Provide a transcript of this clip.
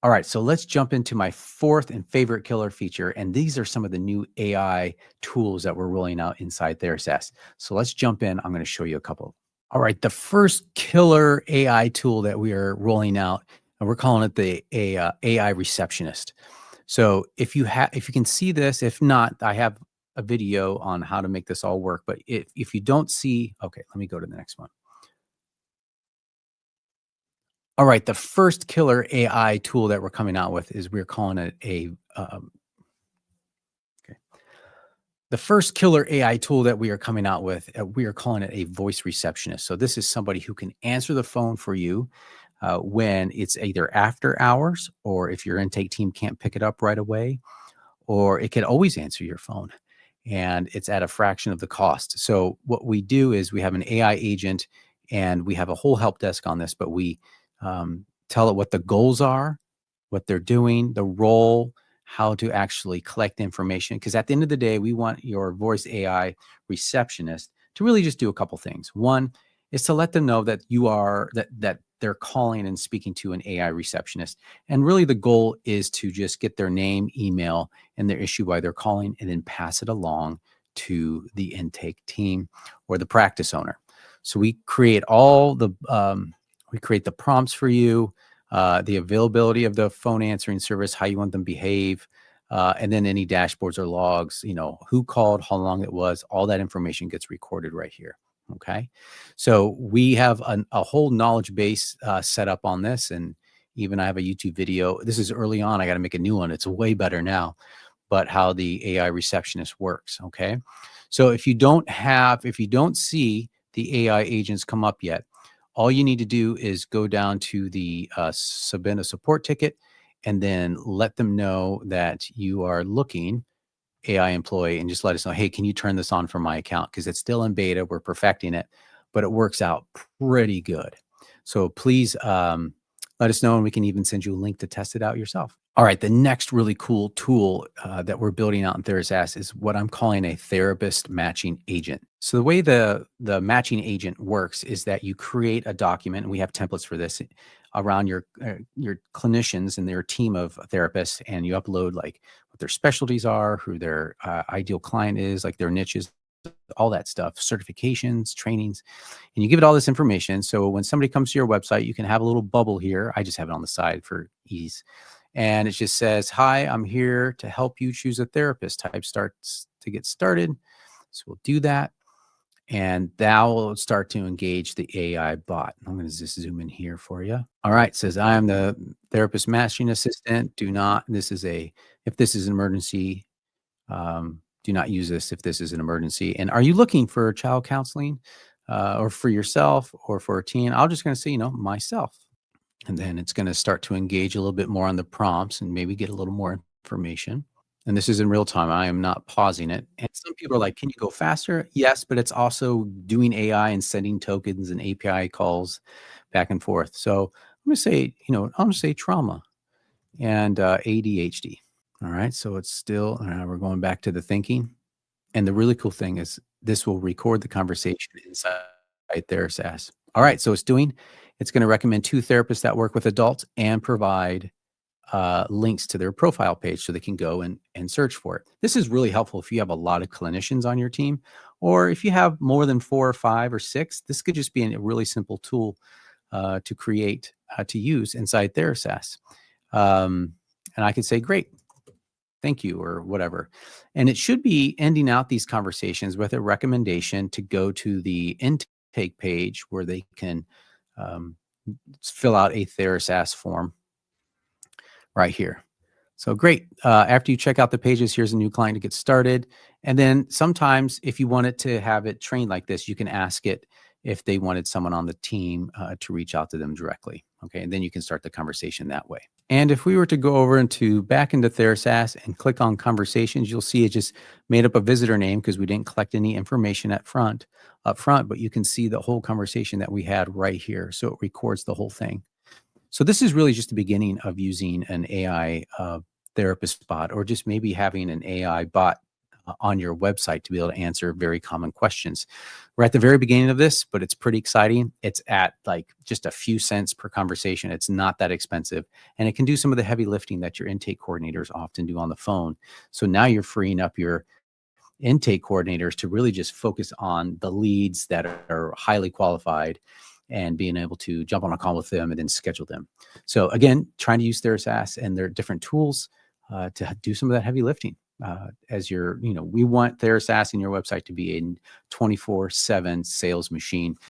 All right, so let's jump into my fourth and favorite killer feature. And these are some of the new AI tools that we're rolling out inside TheraSaaS. So let's jump in. I'm going to show you a couple. All right, the first killer AI tool that we are rolling out, and we're calling it the AI receptionist. So if you can see this, if not, I have a video on how to make this all work. But if you don't see, okay, let me go to the next one. All right, the first killer AI tool that we're coming out with is we're calling it okay. The first killer AI tool that we are coming out with, we are calling it a voice receptionist. So this is somebody who can answer the phone for you when it's either after hours, or if your intake team can't pick it up right away, or it can always answer your phone, and it's at a fraction of the cost. So what we do is we have an AI agent, and we have a whole help desk on this, but we tell it what the goals are, what they're doing, the role, how to actually collect information. Because at the end of the day, we want your voice AI receptionist to really just do a couple things. One is to let them know that that they're calling and speaking to an AI receptionist. And really the goal is to just get their name, email, and their issue why they're calling, and then pass it along to the intake team or the practice owner. So we create we create the prompts for you, the availability of the phone answering service, how you want them to behave, and then any dashboards or logs, who called, how long it was, all that information gets recorded right here. Okay. So we have a whole knowledge base set up on this. And even I have a YouTube video. This is early on. I got to make a new one. It's way better now, but how the AI receptionist works. Okay. So if you don't see the AI agents come up yet, all you need to do is go down to the submit a support ticket, and then let them know that you are looking AI employee, and just let us know, hey, can you turn this on for my account? Because it's still in beta. We're perfecting it, but it works out pretty good. So please let us know, and we can even send you a link to test it out yourself. All right, the next really cool tool that we're building out in TheraSaaS is what I'm calling a therapist matching agent. So the way the matching agent works is that you create a document, and we have templates for this, around your clinicians and their team of therapists, and you upload like what their specialties are, who their ideal client is, like their niches, all that stuff, certifications, trainings, and you give it all this information. So when somebody comes to your website, you can have a little bubble here. I just have it on the side for ease. And it just says, hi, I'm here to help you choose a therapist. Type starts to get started. So we'll do that. And that will start to engage the AI bot. I'm going to just zoom in here for you. All right. It says, I am the therapist matching assistant. If this is an emergency, do not use this if this is an emergency. And are you looking for child counseling or for yourself or for a teen? I'm just going to say, myself. And then it's going to start to engage a little bit more on the prompts and maybe get a little more information. And this is in real time. I am not pausing it. And some people are like, can you go faster? Yes, but it's also doing AI and sending tokens and API calls back and forth. So I'm going to say, I'm going to say trauma and ADHD. All right. So it's still, we're going back to the thinking. And the really cool thing is this will record the conversation inside TheraSaaS. All right. So it's going to recommend 2 therapists that work with adults and provide links to their profile page so they can go and search for it. This is really helpful if you have a lot of clinicians on your team, or if you have more than 4 or 5 or 6. This could just be a really simple tool to create, to use inside TheraSaaS. And I could say, great, thank you, or whatever. And it should be ending out these conversations with a recommendation to go to the intake page where they can fill out a TheraSaaS form right here. So great. After you check out the pages, here's a new client to get started. And then sometimes if you want it to have it trained like this, you can ask it if they wanted someone on the team to reach out to them directly. Okay. And then you can start the conversation that way. And if we were to go over back into TheraSaaS and click on conversations, you'll see it just made up a visitor name because we didn't collect any information up front, but you can see the whole conversation that we had right here. So it records the whole thing. So this is really just the beginning of using an AI therapist bot, or just maybe having an AI bot on your website to be able to answer very common questions. We're at the very beginning of this, but it's pretty exciting. It's at like just a few cents per conversation. It's not that expensive, and it can do some of the heavy lifting that your intake coordinators often do on the phone. So now you're freeing up your intake coordinators to really just focus on the leads that are highly qualified and being able to jump on a call with them and then schedule them. So again, trying to use TheraSaaS and their different tools to do some of that heavy lifting. As we want TheraSaaS in your website to be a 24/7 sales machine.